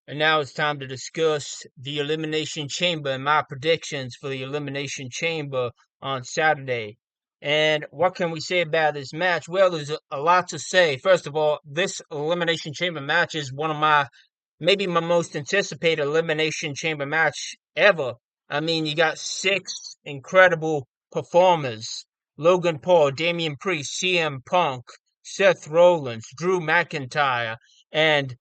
And now it's time to discuss the Elimination Chamber and my predictions for the Elimination Chamber on Saturday. And what can we say about this match? Well, there's a lot to say. First of all, this Elimination Chamber match is one of maybe my most anticipated Elimination Chamber match ever. I mean, you got six incredible performers: Logan Paul, Damian Priest, CM Punk, Seth Rollins, Drew McIntyre, and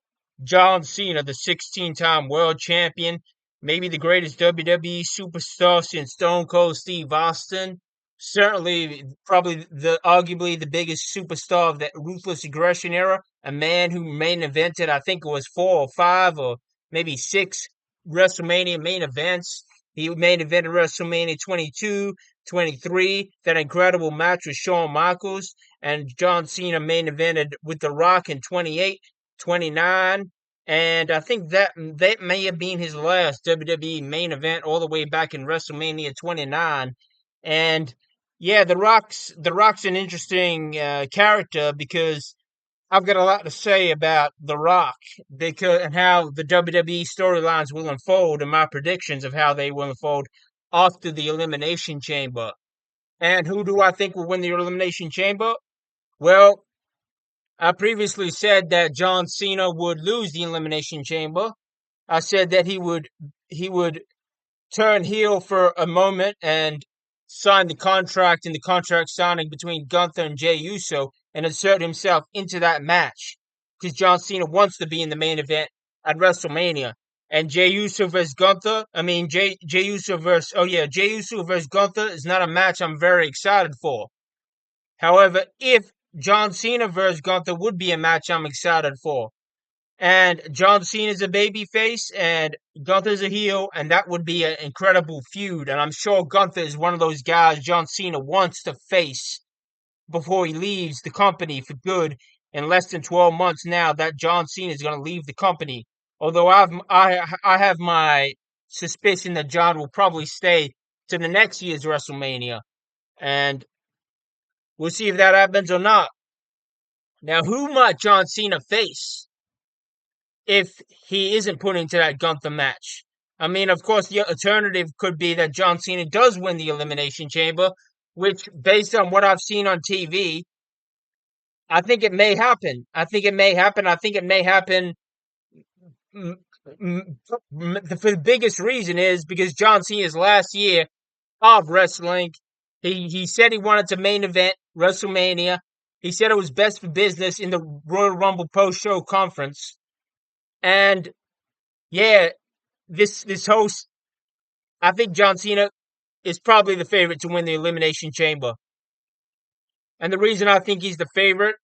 John Cena, the 16-time world champion, maybe the greatest WWE superstar since Stone Cold Steve Austin. Certainly, probably arguably the biggest superstar of that ruthless aggression era. A man who main evented, I think it was four or five or maybe six WrestleMania main events. He main evented WrestleMania 22, 23. That incredible match with Shawn Michaels, and John Cena main evented with The Rock in 28, 29. And I think that may have been his last WWE main event all the way back in WrestleMania 29. And yeah, The Rock's an interesting character because I've got a lot to say about The Rock because and how the WWE storylines will unfold and my predictions of how they will unfold after the Elimination Chamber. And who do I think will win the Elimination Chamber? Well, I previously said that John Cena would lose the Elimination Chamber. I said that he would turn heel for a moment and sign the contract in the contract signing between Gunther and Jey Uso and insert himself into that match because John Cena wants to be in the main event at WrestleMania. And Jey Uso versus Gunther, I mean Jey Uso versus Jey Uso versus Gunther is not a match I'm very excited for. However, if John Cena versus Gunther would be a match I'm excited for. And John Cena's a babyface and Gunther's a heel, and that would be an incredible feud. And I'm sure Gunther is one of those guys John Cena wants to face before he leaves the company for good in less than 12 months now that John Cena is going to leave the company. Although I have my suspicion that John will probably stay to the next year's WrestleMania. And we'll see if that happens or not. Now, who might John Cena face if he isn't put into that Gunther match? I mean, of course, the alternative could be that John Cena does win the Elimination Chamber, which, based on what I've seen on TV, I think it may happen. I think it may happen. I think it may happen. mm, for the biggest reason is because John Cena's last year of wrestling, he said he wanted to main event WrestleMania. He said it was best for business in the Royal Rumble post show conference. And yeah, this host, I think John Cena is probably the favorite to win the Elimination Chamber. And the reason I think he's the favorite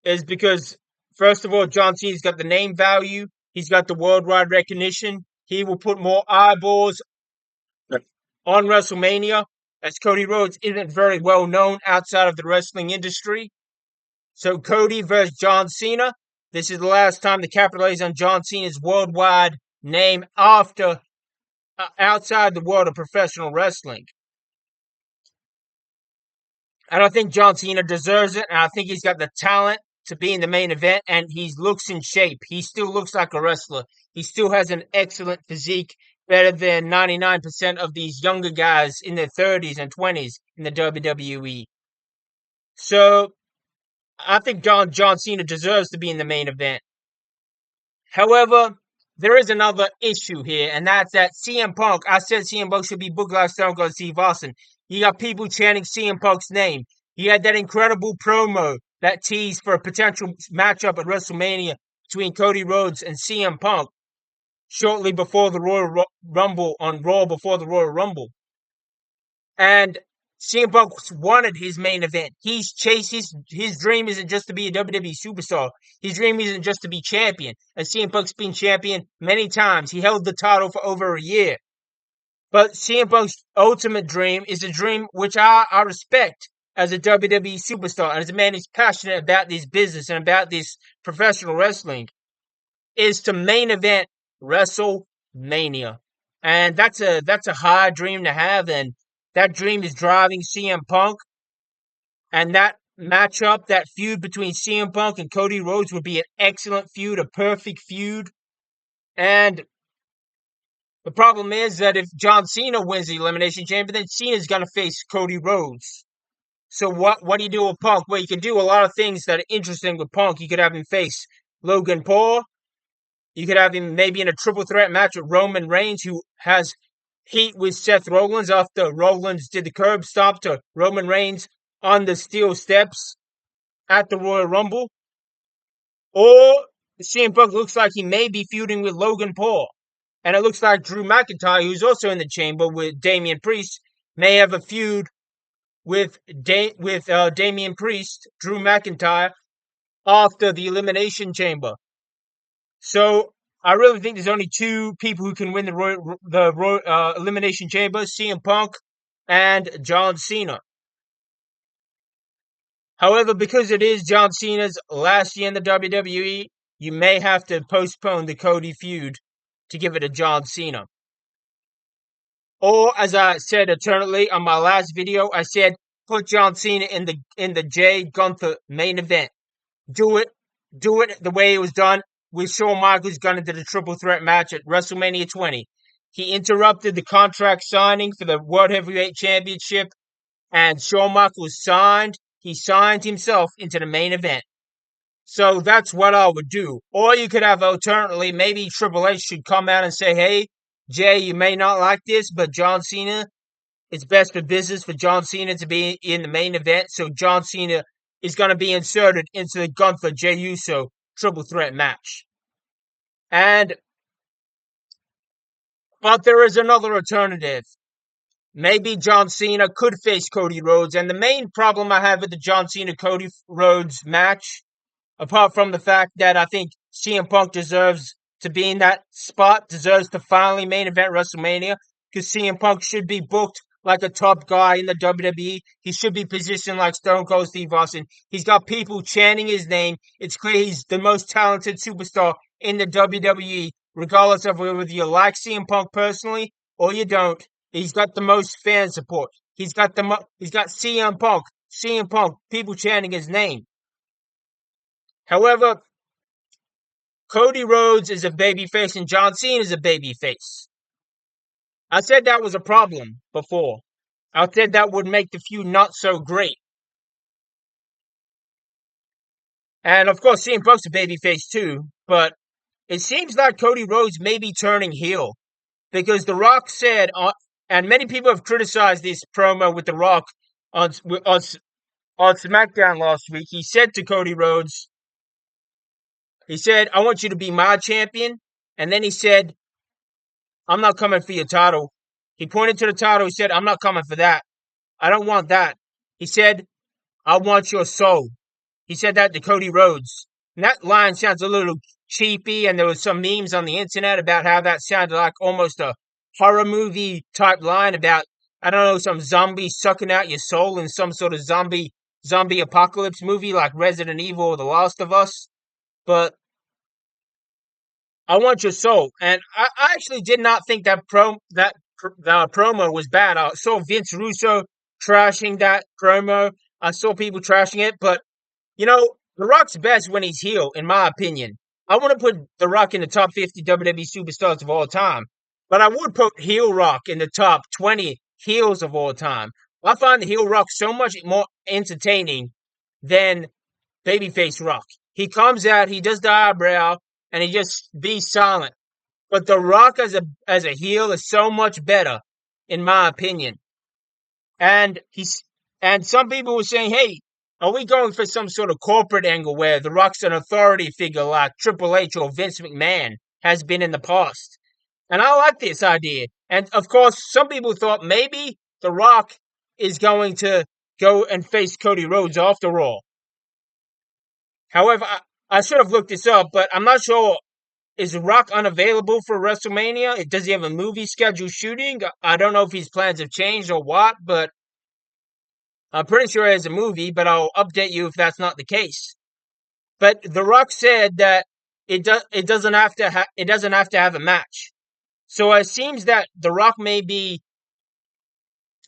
is because, first of all, John Cena's got the name value. He's got the worldwide recognition. He will put more eyeballs on WrestleMania, as Cody Rhodes isn't very well known outside of the wrestling industry. So Cody versus John Cena. This is the last time to capitalize on John Cena's worldwide name after outside the world of professional wrestling. And I think John Cena deserves it, and I think he's got the talent to be in the main event, and he looks in shape. He still looks like a wrestler. He still has an excellent physique, better than 99% of these younger guys in their 30s and 20s in the WWE. So I think John Cena deserves to be in the main event. However, there is another issue here, and that's that CM Punk. I said CM Punk should be booked like Stone Cold Steve Austin. You got people chanting CM Punk's name. He had that incredible promo that teased for a potential matchup at WrestleMania between Cody Rhodes and CM Punk shortly before the Royal Rumble on Raw before the Royal Rumble. And CM Punk wanted his main event. He's chased his dream isn't just to be a WWE superstar. His dream isn't just to be champion. And CM Punk's been champion many times. He held the title for over a year. But CM Punk's ultimate dream is a dream which I respect as a WWE superstar and as a man who's passionate about this business and about this professional wrestling, is to main event WrestleMania. And that's a high dream to have, and that dream is driving CM Punk. And that matchup, that feud between CM Punk and Cody Rhodes would be an excellent feud, a perfect feud And the problem is that if John Cena wins the Elimination Chamber, then Cena's gonna face Cody Rhodes. So what do you do with Punk? Well, you can do a lot of things that are interesting with Punk. You could have him face Logan Paul. You could have him maybe in a triple threat match with Roman Reigns, who has heat with Seth Rollins after Rollins did the curb stomp to Roman Reigns on the steel steps at the Royal Rumble. Or CM Punk looks like he may be feuding with Logan Paul. And it looks like Drew McIntyre, who's also in the chamber with Damian Priest, may have a feud with Damian Priest, Drew McIntyre, after the Elimination Chamber. So I really think there's only two people who can win the Elimination Chamber: CM Punk and John Cena. However, because it is John Cena's last year in the WWE, you may have to postpone the Cody feud to give it to John Cena. Or, as I said eternally on my last video, I said put John Cena in the Jay Gunther main event. Do it the way it was done with Shawn Michaels going into the triple threat match at WrestleMania 20. He interrupted the contract signing for the World Heavyweight Championship, and Shawn Michaels signed. He signed himself into the main event. So that's what I would do. Or you could have alternately, maybe Triple H should come out and say, hey, Jay, you may not like this, but John Cena, it's best for business for John Cena to be in the main event. So John Cena is going to be inserted into the Gunther Jey Uso triple threat match. But there is another alternative. Maybe John Cena could face Cody Rhodes. And the main problem I have with the John Cena Cody Rhodes match, apart from the fact that I think CM Punk deserves to be in that spot, deserves to finally main event WrestleMania, because CM Punk should be booked like a top guy in the WWE. He should be positioned like Stone Cold Steve Austin. He's got people chanting his name. It's clear he's the most talented superstar in the WWE, regardless of whether you like CM Punk personally or you don't. He's got the most fan support. He's got CM Punk, people chanting his name. However, Cody Rhodes is a babyface and John Cena is a babyface. I said that was a problem before. I said that would make the feud not so great. And of course, CM Punk's a babyface too, but it seems like Cody Rhodes may be turning heel because The Rock said, and many people have criticized this promo with The Rock on SmackDown last week. He said to Cody Rhodes, he said, I want you to be my champion. And then he said, I'm not coming for your title. He pointed to the title. He said, I'm not coming for that. I don't want that. He said, I want your soul. He said that to Cody Rhodes. And that line sounds a little cheapy, and there was some memes on the internet about how that sounded like almost a horror movie type line about, I don't know, some zombie sucking out your soul in some sort of zombie apocalypse movie like Resident Evil or The Last of Us. But I want your soul. And I actually did not think that promo was bad. I saw Vince Russo trashing that promo. I saw people trashing it, but The Rock's best when he's heel, in my opinion. I want to put The Rock in the top 50 WWE superstars of all time, but I would put heel Rock in the top 20 heels of all time. I find the heel Rock so much more entertaining than babyface Rock. He comes out, he does the eyebrow, and he just be silent. But The Rock as a heel is so much better, in my opinion. And some people were saying, hey, are we going for some sort of corporate angle where The Rock's an authority figure like Triple H or Vince McMahon has been in the past? And I like this idea. And of course, some people thought maybe The Rock is going to go and face Cody Rhodes after all. However, I should have looked this up, but I'm not sure. Is The Rock unavailable for WrestleMania? Does he have a movie schedule shooting? I don't know if his plans have changed or what, but I'm pretty sure he has a movie, but I'll update you if that's not the case. But The Rock said that it doesn't have to have a match. So it seems that The Rock may be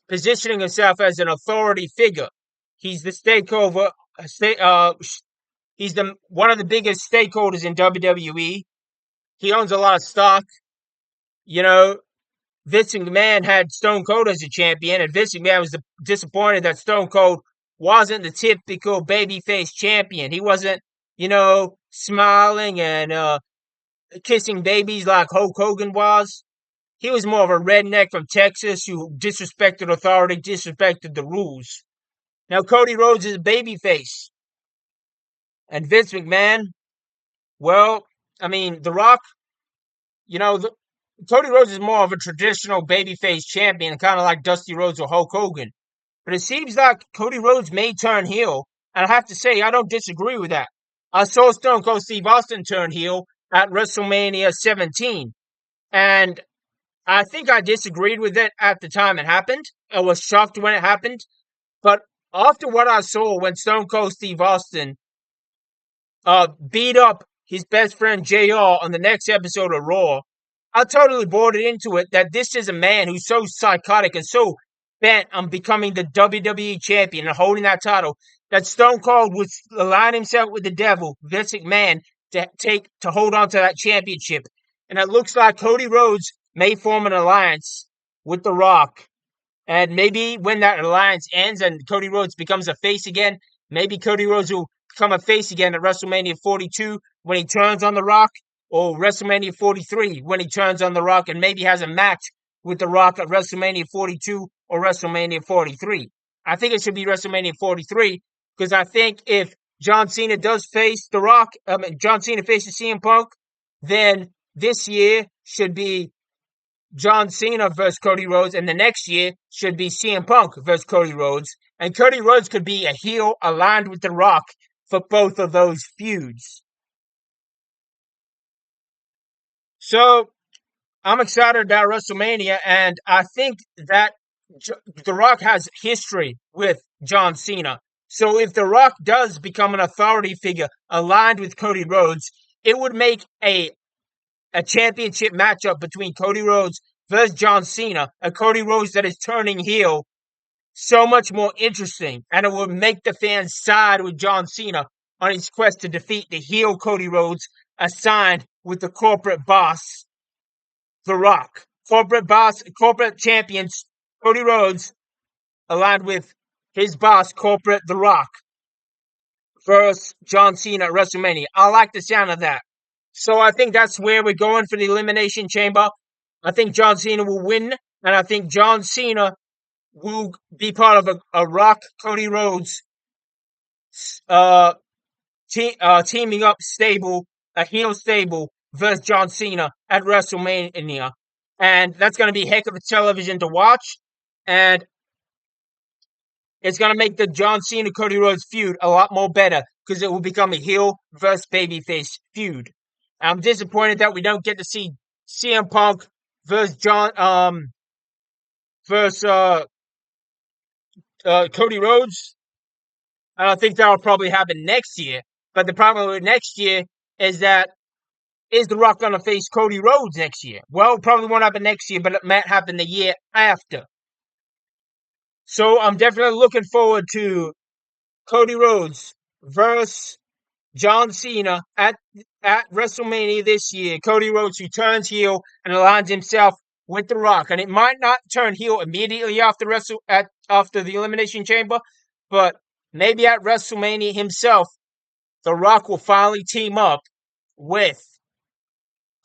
positioning himself as an authority figure. He's the he's one of the biggest stakeholders in WWE. He owns a lot of stock. You know, Vince McMahon had Stone Cold as a champion, and Vince McMahon was disappointed that Stone Cold wasn't the typical babyface champion. He wasn't, smiling and kissing babies like Hulk Hogan was. He was more of a redneck from Texas who disrespected authority, disrespected the rules. Now Cody Rhodes is a babyface, and Vince McMahon, well, I mean, The Rock, you know, the, Cody Rhodes is more of a traditional babyface champion, kind of like Dusty Rhodes or Hulk Hogan. But it seems like Cody Rhodes may turn heel, and I have to say, I don't disagree with that. I saw Stone Cold Steve Austin turn heel at WrestleMania 17, and I think I disagreed with it at the time it happened. I was shocked when it happened, but after what I saw when Stone Cold Steve Austin beat up his best friend JR on the next episode of Raw, I totally bought it into it that this is a man who's so psychotic and so bent on becoming the WWE champion and holding that title that Stone Cold would align himself with the devil, Vince McMahon, to hold on to that championship. And it looks like Cody Rhodes may form an alliance with The Rock. And maybe when that alliance ends and Cody Rhodes becomes a face again, maybe Cody Rhodes will become a face again at WrestleMania 42 when he turns on The Rock, or WrestleMania 43 when he turns on The Rock and maybe has a match with The Rock at WrestleMania 42 or WrestleMania 43. I think it should be WrestleMania 43 because I think if John Cena does face The Rock, John Cena faces CM Punk, then this year should be John Cena versus Cody Rhodes, and the next year should be CM Punk versus Cody Rhodes. And Cody Rhodes could be a heel aligned with The Rock for both of those feuds. So I'm excited about WrestleMania, and I think that The Rock has history with John Cena. So if The Rock does become an authority figure aligned with Cody Rhodes, it would make a championship matchup between Cody Rhodes versus John Cena, a Cody Rhodes that is turning heel, so much more interesting, and it would make the fans side with John Cena on his quest to defeat the heel Cody Rhodes assigned with the corporate boss, The Rock. Corporate champions, Cody Rhodes, aligned with his boss, corporate The Rock, versus John Cena at WrestleMania. I like the sound of that. So I think that's where we're going for the Elimination Chamber. I think John Cena will win, and I think John Cena will be part of a Rock Cody Rhodes teaming up stable, a heel stable versus John Cena at WrestleMania. And that's going to be a heck of a television to watch. And it's going to make the John Cena Cody Rhodes feud a lot more better because it will become a heel versus babyface feud. I'm disappointed that we don't get to see CM Punk versus Cody Rhodes. I think that will probably happen next year. But the problem with next year is that is The Rock going to face Cody Rhodes next year? Well, it probably won't happen next year, but it might happen the year after. So I'm definitely looking forward to Cody Rhodes versus John Cena at WrestleMania this year. Cody Rhodes returns heel and aligns himself with The Rock, and it might not turn heel immediately after the Elimination Chamber, but maybe at WrestleMania himself, The Rock will finally team up with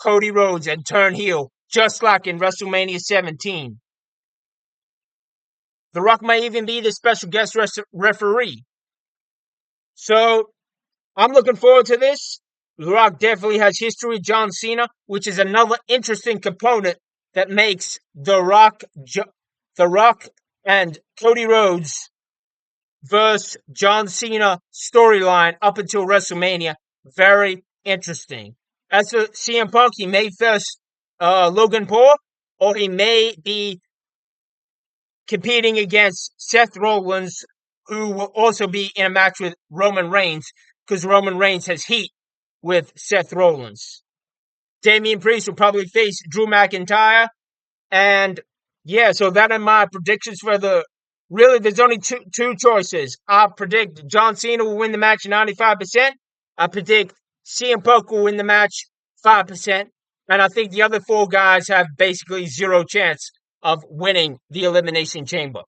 Cody Rhodes and turn heel, just like in WrestleMania 17. The Rock may even be the special guest referee. So I'm looking forward to this. The Rock definitely has history with John Cena, which is another interesting component that makes The Rock and Cody Rhodes versus John Cena storyline up until WrestleMania very interesting. As for CM Punk, he may face Logan Paul, or he may be competing against Seth Rollins, who will also be in a match with Roman Reigns, because Roman Reigns has heat with Seth Rollins. Damian Priest will probably face Drew McIntyre. And yeah, so that are my predictions for really, there's only two choices. I predict John Cena will win the match 95%. I predict CM Punk will win the match 5%. And I think the other four guys have basically zero chance of winning the Elimination Chamber.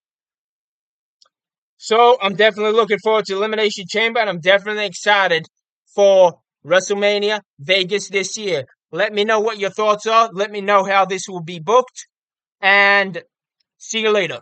So I'm definitely looking forward to Elimination Chamber, and I'm definitely excited for WrestleMania Vegas this year. Let me know what your thoughts are. Let me know how this will be booked, and see you later.